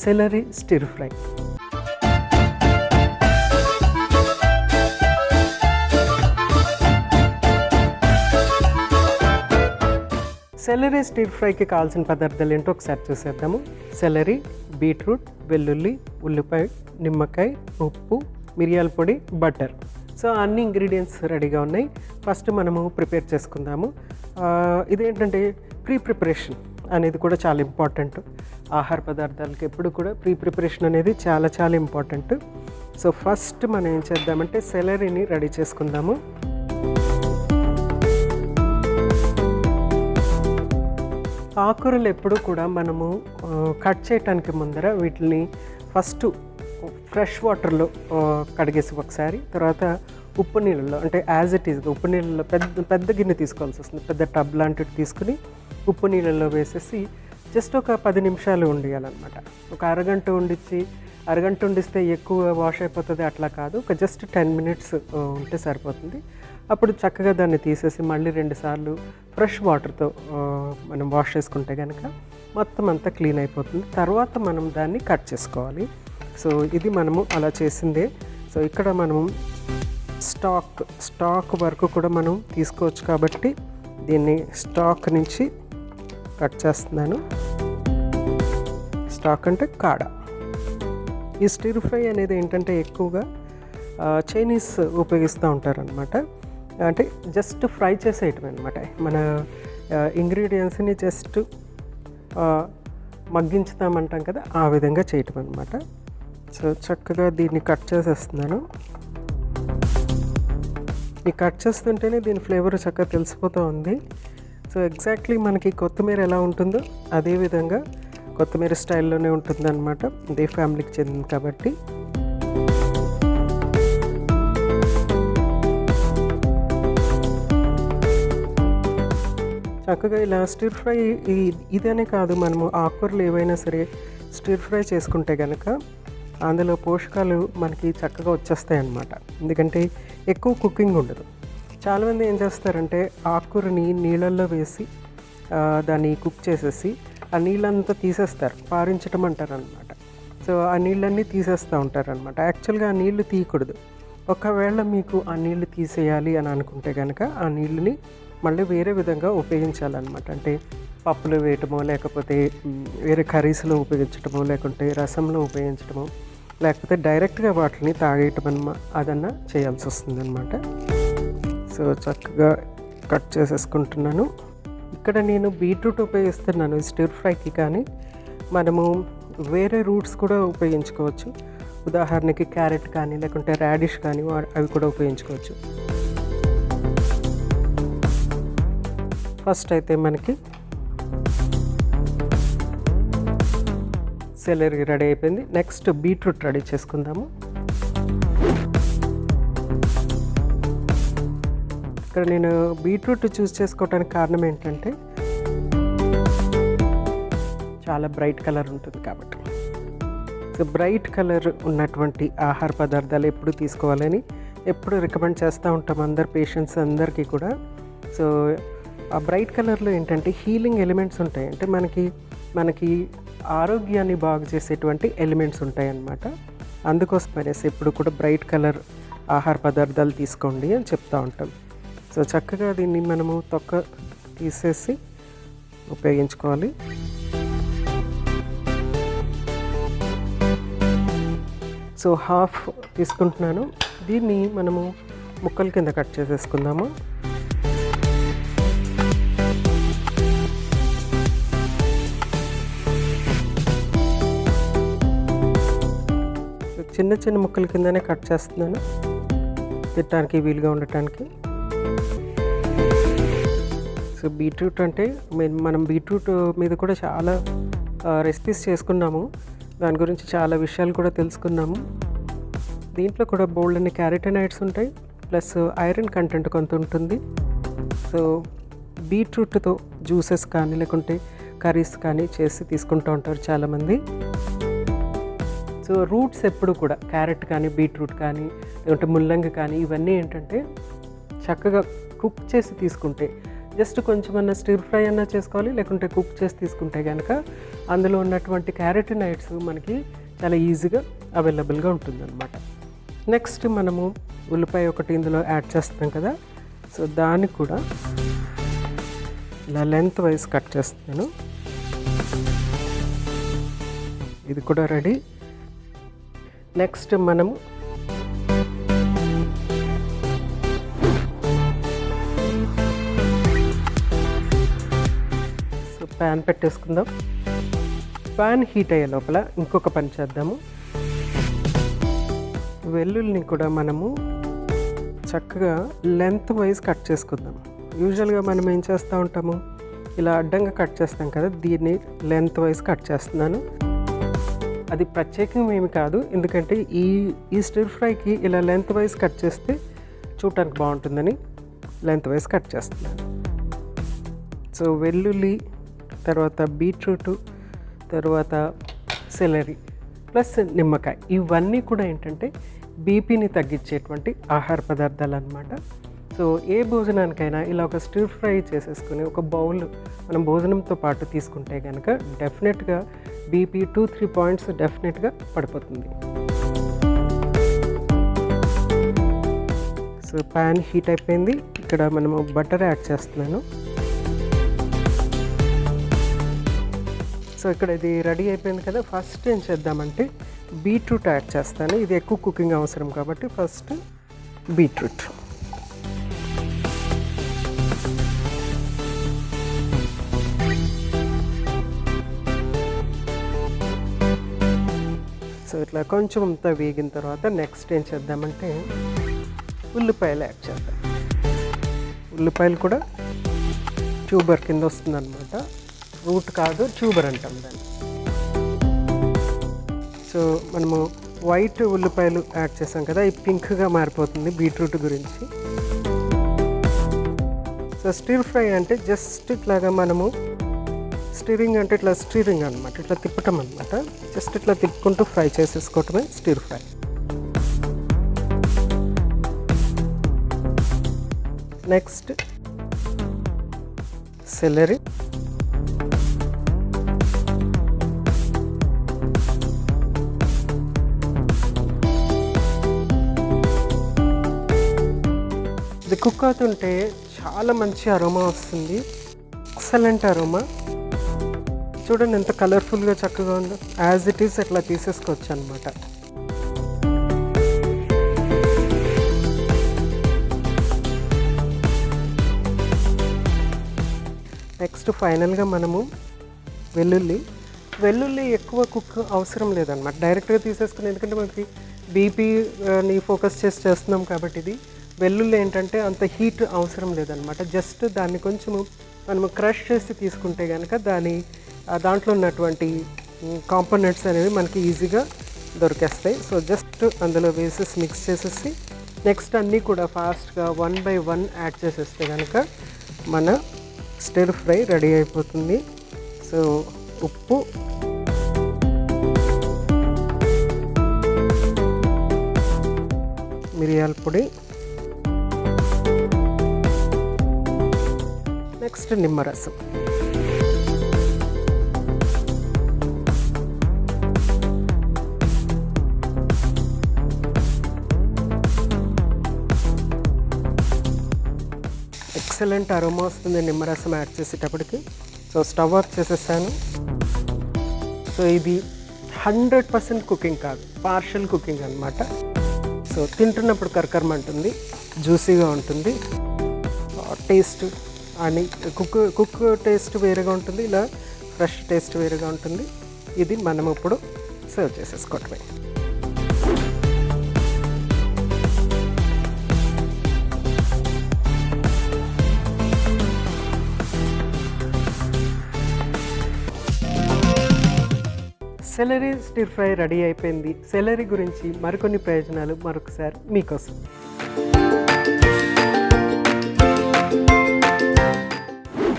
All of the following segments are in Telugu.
Salary stir fry. Salary stir ఫ్రైకి కావాల్సిన పదార్థాలు ఏంటో ఒకసారి చూసేద్దాము. సెలరీ, బీట్రూట్, వెల్లుల్లి, ఉల్లిపాయ, నిమ్మకాయ, ఉప్పు, మిరియాల పొడి, బటర్. సో అన్ని ఇంగ్రీడియంట్స్ రెడీగా ఉన్నాయి. ఫస్ట్ మనము ప్రిపేర్ చేసుకుందాము. ఇదేంటంటే ప్రిపరేషన్ అనేది కూడా చాలా ఇంపార్టెంట్. ఆహార పదార్థాలకి ఎప్పుడు కూడా ప్రిపరేషన్ అనేది చాలా చాలా ఇంపార్టెంట్. సో ఫస్ట్ మనం ఏం చేద్దామంటే సెలరీని రెడీ చేసుకుందాము. ఆకుకూరలు ఎప్పుడు కూడా మనము కట్ చేయడానికి ముందర వీటిని ఫస్ట్ ఫ్రెష్ వాటర్లో కడిగేసి ఒకసారి, తర్వాత ఉప్పు నీళ్ళలో అంటే యాజ్ ఇట్ ఈజ్ ఉప్పు నీళ్ళలో పెద్ద గిన్నె తీసుకోవాల్సి వస్తుంది. పెద్ద టబ్ లాంటివి తీసుకుని ఉప్పు నీళ్ళలో వేసేసి జస్ట్ ఒక 10 నిమిషాలు ఉండియాలన్నమాట. ఒక అరగంట ఉండిస్తే ఎక్కువ వాష్ అయిపోతుంది అట్లా కాదు, ఒక జస్ట్ 10 మినిట్స్ ఉంటే సరిపోతుంది. అప్పుడు చక్కగా దాన్ని తీసేసి మళ్ళీ 2 సార్లు ఫ్రెష్ వాటర్తో మనం వాష్ చేసుకుంటే కనుక మొత్తం అంతా క్లీన్ అయిపోతుంది. తర్వాత మనం దాన్ని కట్ చేసుకోవాలి. సో ఇది మనము అలా చేసిందే. సో ఇక్కడ మనము స్టాక్ వరకు కూడా మనం తీసుకోవచ్చు కాబట్టి దీన్ని స్టాక్ నుంచి కట్ చేస్తున్నాను. స్టాక్ అంటే కాడ. ఈ స్టిర్ ఫ్రై అనేది ఏంటంటే ఎక్కువగా చైనీస్ ఉపయోగిస్తూ ఉంటారనమాట. అంటే జస్ట్ ఫ్రై చేసేయటం అనమాట. మన ఇంగ్రీడియంట్స్ని జస్ట్ మగ్గించుతామంటాం కదా, ఆ విధంగా చేయటం అనమాట. సో చక్కగా దీన్ని కట్ చేసేస్తున్నాను. ఈ కట్ చేస్తుంటేనే దీని ఫ్లేవర్ చక్కగా తెలిసిపోతూ ఉంది. సో ఎగ్జాక్ట్లీ మనకి కొత్తిమీర ఎలా ఉంటుందో అదే విధంగా కొత్తిమీర స్టైల్లోనే ఉంటుంది అనమాట. ఇదే ఫ్యామిలీకి చెందింది కాబట్టి. చక్కగా ఇలా స్టిర్ ఫ్రై ఇదనే కాదు, మనము ఆకుకూరలు ఏవైనా సరే స్టిర్ ఫ్రై చేసుకుంటే కనుక అందులో పోషకాలు మనకి చక్కగా వచ్చేస్తాయి అన్నమాట. ఎందుకంటే ఎక్కువ కుకింగ్ ఉండదు. చాలామంది ఏం చేస్తారంటే ఆకుకూరని నీళ్ళల్లో వేసి దాన్ని కుక్ చేసేసి ఆ నీళ్ళంతా తీసేస్తారు, పారించటం అంటారనమాట. సో ఆ నీళ్ళన్నీ తీసేస్తూ ఉంటారనమాట. యాక్చువల్గా ఆ నీళ్లు తీయకూడదు. ఒకవేళ మీకు ఆ నీళ్లు తీసేయాలి అని అనుకుంటే కనుక ఆ నీళ్ళని మళ్ళీ వేరే విధంగా ఉపయోగించాలన్నమాట. అంటే పప్పులో వేయటమో, లేకపోతే వేరే కర్రీస్లో ఉపయోగించటమో, లేకుంటే రసంలో ఉపయోగించటమో, లేకపోతే డైరెక్ట్గా వాటిని తాగేయటం అదన్నా చేయాల్సి వస్తుంది అనమాట. సో చక్కగా కట్ చేసేసుకుంటున్నాను. ఇక్కడ నేను బీట్రూట్ ఉపయోగిస్తున్నాను ఈ స్టిర్ ఫ్రైకి, కానీ మనము వేరే రూట్స్ కూడా ఉపయోగించుకోవచ్చు. ఉదాహరణకి క్యారెట్ కానీ, లేకుంటే రాడిష్ కానీ అవి కూడా ఉపయోగించుకోవచ్చు. ఫస్ట్ అయితే మనకి సెలరీ రెడీ అయిపోయింది. నెక్స్ట్ బీట్రూట్ రెడీ చేసుకుందాము. ఇక్కడ నేను బీట్రూట్ చూస్ చేసుకోవడానికి కారణం ఏంటంటే చాలా బ్రైట్ కలర్ ఉంటుంది కాబట్టి. సో బ్రైట్ కలర్ ఉన్నటువంటి ఆహార పదార్థాలు ఎప్పుడు తీసుకోవాలని ఎప్పుడు రికమెండ్ చేస్తూ ఉంటాం అందరు పేషెంట్స్ అందరికీ కూడా. సో ఆ బ్రైట్ కలర్లో ఏంటంటే హీలింగ్ ఎలిమెంట్స్ ఉంటాయి. అంటే మనకి ఆరోగ్యాన్ని బాగు చేసేటువంటి ఎలిమెంట్స్ ఉంటాయి అన్నమాట. అందుకోసమనేసి ఎప్పుడు కూడా బ్రైట్ కలర్ ఆహార పదార్థాలు తీసుకోండి అని చెప్తూ ఉంటాం. సో చక్కగా దీన్ని మనము తొక్క తీసేసి ఉపయోగించుకోవాలి. సో హాఫ్ తీసుకుంటున్నాను. దీన్ని మనము ముక్కల కింద కట్ చేసేసుకుందాము. చిన్న చిన్న ముక్కల కిందనే కట్ చేస్తున్నాను, తినడానికి వీలుగా ఉండటానికి. సో బీట్రూట్ అంటే మనం బీట్రూట్ మీద కూడా చాలా రెసిపీస్ చేసుకున్నాము, దాని గురించి చాలా విషయాలు కూడా తెలుసుకున్నాము. దీంట్లో కూడా బోల్డ్ అనే క్యారోటినాయిడ్స్ ఉంటాయి, ప్లస్ ఐరన్ కంటెంట్ కొంత ఉంటుంది. సో బీట్రూట్తో జ్యూసెస్ కానీ, లేకుంటే కర్రీస్ కానీ చేసి తీసుకుంటూ ఉంటారు చాలామంది. సో రూట్స్ ఎప్పుడు కూడా క్యారెట్ కానీ, బీట్రూట్ కానీ, లేకుంటే ముల్లంగి కానీ ఇవన్నీ ఏంటంటే చక్కగా కుక్ చేసి తీసుకుంటే జస్ట్ కొంచెమన్నా స్టిర్ ఫ్రై అన్నా చేసుకోవాలి, లేకుంటే కుక్ చేసి తీసుకుంటే కనుక అందులో ఉన్నటువంటి క్యారోటినాయిడ్స్ మనకి చాలా ఈజీగా అవైలబుల్గా ఉంటుందన్నమాట. నెక్స్ట్ మనము ఉల్లిపాయ ఒకటి ఇందులో యాడ్ చేస్తాం కదా, సో దాన్ని కూడా ఇలా లెంత్ వైజ్ కట్ చేస్తున్నాను. ఇది కూడా రెడీ. నెక్స్ట్ మనము ప్యాన్ పెట్టేసుకుందాం. ప్యాన్ హీట్ అయ్యే లోపల ఇంకొక పని చేద్దాము. వెల్లుల్లిని కూడా మనము చక్కగా లెంత్ వైజ్ కట్ చేసుకుందాం. యూజువల్గా మనం ఏం చేస్తూ ఉంటాము, ఇలా అడ్డంగా కట్ చేస్తాం కదా, దీన్ని లెంత్ వైజ్ కట్ చేస్తున్నాను. అది ప్రత్యేకంగా ఏమి కాదు, ఎందుకంటే ఈ స్టిర్ ఫ్రైకి ఇలా లెంత్ వైజ్ కట్ చేస్తే చూడటానికి బాగుంటుందని లెంత్ వైజ్ కట్ చేస్తున్నాను. సో వెల్లుల్లి, తర్వాత బీట్రూటు, తర్వాత సెలరీ ప్లస్ నిమ్మకాయ, ఇవన్నీ కూడా ఏంటంటే బీపీని తగ్గించేటువంటి ఆహార పదార్థాలు అన్నమాట. సో ఏ భోజనానికైనా ఇలా ఒక స్టిర్ ఫ్రై చేసేసుకుని ఒక బౌల్ మనం భోజనంతో పాటు తీసుకుంటే కనుక డెఫినెట్గా బీపీ 2-3 పాయింట్స్ డెఫినెట్గా పడిపోతుంది. సో ప్యాన్ హీట్ అయిపోయింది. ఇక్కడ మనము బటర్ యాడ్ చేస్తున్నాను. సో ఇక్కడ ఇది రెడీ అయిపోయింది కదా. ఫస్ట్ ఏం చేద్దామంటే బీట్రూట్ యాడ్ చేస్తాను. ఇది ఎక్కువ కుకింగ్ అవసరం కాబట్టి ఫస్ట్ బీట్రూట్. సో ఇట్లా కొంచెం అంతా వేగిన తర్వాత నెక్స్ట్ ఏం చేద్దామంటే ఉల్లిపాయలు యాడ్ చేద్దాం. ఉల్లిపాయలు కూడా ట్యూబర్ కింద వస్తుందన్నమాట, రూట్ కాదు, ట్యూబర్ అంటాం దాన్ని. సో మనము వైట్ ఉల్లిపాయలు యాడ్ చేసాం కదా, ఈ పింక్గా మారిపోతుంది బీట్రూట్ గురించి. సో స్టిర్ ఫ్రై అంటే జస్ట్ ఇట్లాగా మనము స్టిరింగ్ అంటే ఇట్లా స్టిరింగ్ అనమాట, ఇట్లా తిప్పటం అనమాట. జస్ట్ ఇట్లా తిప్పుకుంటూ ఫ్రై చేసేసుకోవటమే స్టిర్ ఫ్రై. నెక్స్ట్ సెలరీ, ఇది కుక్ అవుతుంటే చాలా మంచి అరోమా వస్తుంది, ఎక్సలెంట్ అరోమా. చూడండి ఎంత కలర్ఫుల్గా చక్కగా ఉందో. యాజ్ ఇట్ ఈస్ అట్లా తీసేసుకోవచ్చు అనమాట. నెక్స్ట్ ఫైనల్గా మనము వెల్లుల్లి ఎక్కువ కుక్ అవసరం లేదన్నమాట, డైరెక్ట్గా తీసేసుకుని. ఎందుకంటే మనకి బీపీని ఫోకస్ చేసి చేస్తున్నాం కాబట్టి ఇది వెల్లుల్లి ఏంటంటే అంత హీట్ అవసరం లేదనమాట. జస్ట్ దాన్ని కొంచెము మనము క్రష్ చేసి తీసుకుంటే కనుక దాంట్లో ఉన్నటువంటి కాంపోనెంట్స్ అనేవి మనకి ఈజీగా దొరికేస్తాయి. సో జస్ట్ అందులో వేసేసి మిక్స్ చేసేసి నెక్స్ట్ అన్నీ కూడా ఫాస్ట్గా 1 by 1 యాడ్ చేసేస్తే కనుక మన స్టిర్ ఫ్రై రెడీ అయిపోతుంది. సో ఉప్పు, మిరియాల పొడి, నెక్స్ట్ నిమ్మరసం. ఎక్సలెంట్ అరోమా వస్తుంది నిమ్మరసం యాడ్ చేసేటప్పటికి. సో స్టవ్ ఆఫ్ చేసేసాను. సో ఇది 100% కుకింగ్ కాదు, పార్షల్ కుకింగ్ అనమాట. సో తింటున్నప్పుడు కరకరమంటుంది, జ్యూసీగా ఉంటుంది. టేస్ట్ అని కుక్ టేస్ట్ వేరేగా ఉంటుంది, ఇలా ఫ్రెష్ టేస్ట్ వేరేగా ఉంటుంది. ఇది మనం ఇప్పుడు సర్వ్ చేసేసుకోవటమే. సెలరీ స్టిర్ ఫ్రై రెడీ అయిపోయింది. సెలరీ గురించి మరికొన్ని ప్రయోజనాలు మరొకసారి మీకోసం.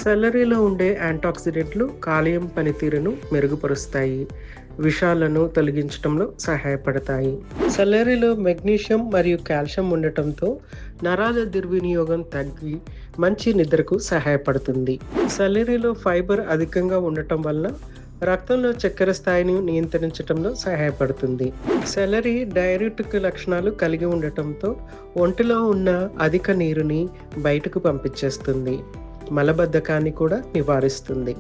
సెలరీలో ఉండే యాంటాక్సిడెంట్లు కాలేయం పనితీరును మెరుగుపరుస్తాయి, విషాలను తొలగించడంలో సహాయపడతాయి. సెలరీలో మెగ్నీషియం మరియు కాల్షియం ఉండటంతో నరాల దుర్వినియోగం తగ్గి మంచి నిద్రకు సహాయపడుతుంది. సెలరీలో ఫైబర్ అధికంగా ఉండటం వల్ల రక్తంలో చక్కెర స్థాయిని నియంత్రించడంలో సహాయపడుతుంది. సెలరీ డైయూరిటిక్ లక్షణాలు కలిగి ఉండటంతో ఒంటిలో ఉన్న అధిక నీరుని బయటకు పంపించేస్తుంది. మలబద్ధకాన్ని కూడా నివారిస్తుంది.